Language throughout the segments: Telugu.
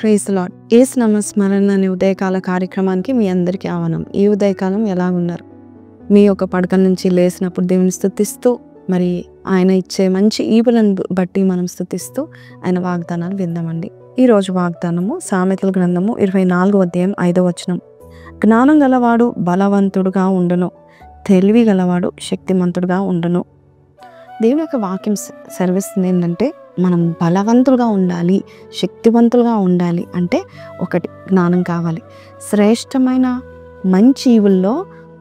Praise the lord. యేసు నామస్మరణ అనే ఉదయకాల కార్యక్రమానికి మీ అందరికీ ఆహ్వానం. ఈ ఉదయకాలం ఎలా ఉన్నారు? మీ యొక్క పడక నుంచి లేసినప్పుడు దేవుని స్తుతిస్తూ, మరి ఆయన ఇచ్చే మంచి ఈవులను బట్టి మనం స్తుతిస్తూ ఆయన వాగ్దానాలు విందామండి. ఈరోజు వాగ్దానము సామెతల గ్రంథము 24వ అధ్యాయం 5వ వచనం. జ్ఞానం గలవాడు బలవంతుడుగా ఉండును, తెలివి గలవాడు శక్తిమంతుడుగా ఉండును. దేవుని యొక్క వాక్యం సెలవిస్తుంది ఏంటంటే, మనం బలవంతులుగా ఉండాలి, శక్తివంతులుగా ఉండాలి అంటే ఒకటి జ్ఞానం కావాలి. శ్రేష్టమైన మంచి ఈవుల్లో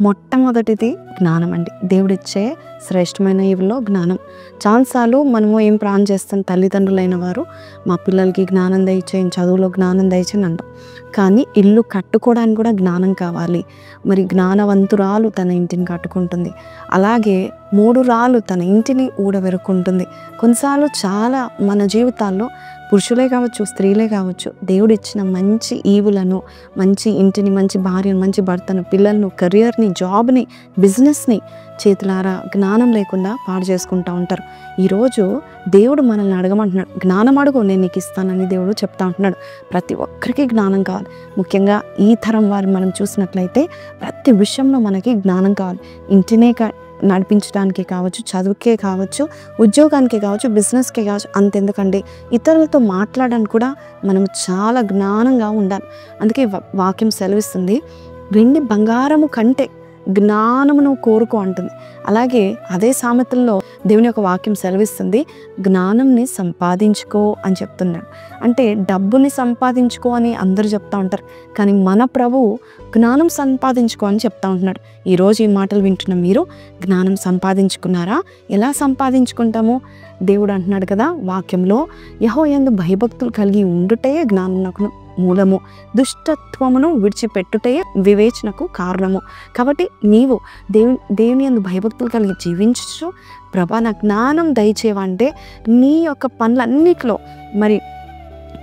మొట్టమొదటిది జ్ఞానం అండి. దేవుడిచ్చే శ్రేష్టమైన ఈవుల్లో జ్ఞానం. చాలాసార్లు మనము ఏం ప్రార్థన చేస్తాం, తల్లిదండ్రులైన వారు మా పిల్లలకి జ్ఞానం దయచేయండి, చదువులో జ్ఞానం దయచేయండి అంటాం. కానీ ఇల్లు కట్టుకోవడానికి కూడా జ్ఞానం కావాలి. మరి జ్ఞానవంతురాలు తన ఇంటిని కట్టుకుంటుంది, అలాగే 3 రాళ్ళు తన ఇంటిని ఊడబెరుకుంటుంది. కొన్నిసార్లు చాలా మన జీవితాల్లో పురుషులే కావచ్చు, స్త్రీలే కావచ్చు, దేవుడిచ్చిన మంచి ఈవులను, మంచి ఇంటిని, మంచి భార్యను, మంచి భర్తను, పిల్లలను, కెరియర్ని, జాబ్ని, బిజినెస్ని చేతులారా జ్ఞానం లేకుండా పాడు చేసుకుంటూ ఉంటారు. ఈరోజు దేవుడు మనల్ని అడగమంటున్నాడు, జ్ఞానం అడుగు నేను నీకు ఇస్తానని దేవుడు చెప్తా ఉంటున్నాడు. ప్రతి ఒక్కరికి జ్ఞానం కావాలి. ముఖ్యంగా ఈ తరం వారు మనం చూసినట్లయితే ప్రతి విషయంలో మనకి జ్ఞానం కావాలి. ఇంటినే నడిపించడానికి కావచ్చు, చదువుకే కావచ్చు, ఉద్యోగానికి కావచ్చు, బిజినెస్కే కావచ్చు, అంతెందుకండి ఇతరులతో మాట్లాడడానికి కూడా మనం చాలా జ్ఞానంగా ఉండాలి. అందుకే వాక్యం సెలవిస్తుంది, వెండి బంగారము కంటే జ్ఞానమును కోరుకో అంటుంది. అలాగే అదే సామెతల్లో దేవుని యొక్క వాక్యం సెలవిస్తుంది, జ్ఞానంని సంపాదించుకో అని చెప్తున్నాడు. అంటే డబ్బుని సంపాదించుకో అని అందరూ చెప్తా ఉంటారు, కానీ మన ప్రభువు జ్ఞానం సంపాదించుకో అని చెప్తా ఉంటున్నాడు. ఈరోజు ఈ మాటలు వింటున్న మీరు జ్ఞానం సంపాదించుకున్నారా? ఎలా సంపాదించుకుంటాము? దేవుడు అంటున్నాడు కదా వాక్యంలో, యెహోవాయందు భయభక్తులు కలిగి ఉండుటే జ్ఞానమునకు మూలము, దుష్టత్వమును విడిచిపెట్టుటే వివేచనకు కారణము. కాబట్టి నీవు దేవుని యందు భయభక్తులు కలిగి జీవించు. ప్రభా నా జ్ఞానం దయచేవంటే నీ యొక్క పనులన్నిట్లో మరి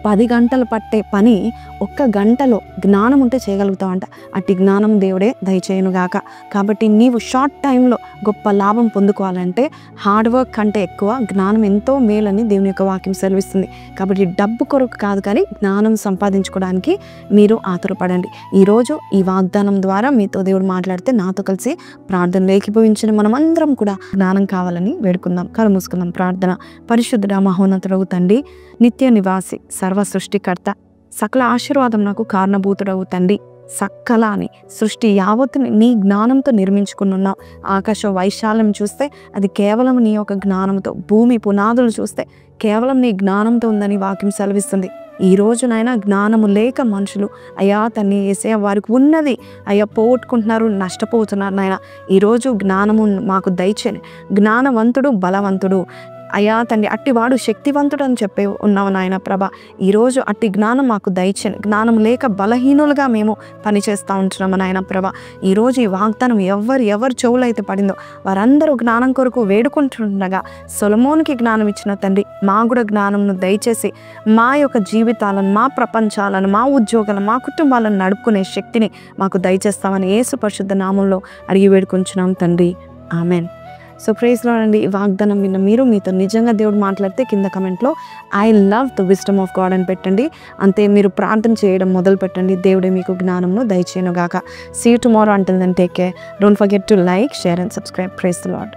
10 గంటలు పట్టే పని 1 గంటలో జ్ఞానం ఉంటే చేయగలుగుతావంట. అట్టి జ్ఞానం దేవుడే దయచేయనుగాక. కాబట్టి నీవు షార్ట్ టైంలో గొప్ప లాభం పొందుకోవాలంటే హార్డ్ వర్క్ కంటే ఎక్కువ జ్ఞానం ఎంతో మేలని దేవుని యొక్క వాక్యం సెలవిస్తుంది. కాబట్టి డబ్బు కొరకు కాదు, కానీ జ్ఞానం సంపాదించుకోవడానికి మీరు ఆతురపడండి. ఈరోజు ఈ వాగ్దానం ద్వారా మీతో దేవుడు మాట్లాడితే నాతో కలిసి ప్రార్థనలో ఏకీభవించిన మనమందరం కూడా జ్ఞానం కావాలని వేడుకుందాం. కళ్ళు మూసుకుందాం. ప్రార్థన. పరిశుద్ధుడా మహోన్నతుడవు తండ్రి, నిత్య నివాసి, సర్వ సృష్టికర్త, సకల ఆశీర్వాదం నాకు కారణభూతుడవు తండ్రి, సకల అని సృష్టి యావత్తుని నీ జ్ఞానంతో నిర్మించుకున్నావు. ఆకాశ వైశాల్యం చూస్తే అది కేవలం నీ యొక్క జ్ఞానంతో, భూమి పునాదులు చూస్తే కేవలం నీ జ్ఞానంతో ఉందని వాక్యం సెలవిస్తుంది. ఈ రోజునైనా జ్ఞానము లేక మనుషులు అయ్యా తన్ని వేసే వారికి ఉన్నది అయ్యా పోగొట్టుకుంటున్నారు, నష్టపోతున్నారు. నాయన ఈరోజు జ్ఞానము మాకు దయచేయండి. జ్ఞానవంతుడు బలవంతుడు అయ్యా తండ్రి, అట్టివాడు శక్తివంతుడు అని చెప్పే ఉన్నావు నాయన ప్రభ. ఈరోజు అట్టి జ్ఞానం మాకు దయచేయండి. జ్ఞానం లేక బలహీనులుగా మేము పనిచేస్తూ ఉంటున్నాము నాయన ప్రభ. ఈరోజు ఈ వాగ్దానం ఎవరు చెవులైతే పడిందో వారందరూ జ్ఞానం కొరకు వేడుకుంటుండగా సొలొమోనుకి జ్ఞానం ఇచ్చిన తండ్రి, మా కూడా జ్ఞానంను దయచేసి మా యొక్క జీవితాలను, మా ప్రపంచాలను, మా ఉద్యోగాలను, మా కుటుంబాలను నడుపుకునే శక్తిని మాకు దయచేస్తామని యేసు పరిశుద్ధ నామంలో అడిగి వేడుకుంటున్నాం తండ్రి. ఆమెన్. సో ప్రైజ్ లార్డ్ అండి. ఈ వాగ్దానం విన్న మీరు, మీతో నిజంగా దేవుడు మాట్లాడితే కింద కమెంట్లో I love the wisdom of God అని పెట్టండి. అంతే, మీరు ప్రార్థన చేయడం మొదలు పెట్టండి. దేవుడే మీకు జ్ఞానంను దయచేయనుగాక. See you tomorrow. Until then take care. Don't forget to like, share and subscribe. Praise the lord.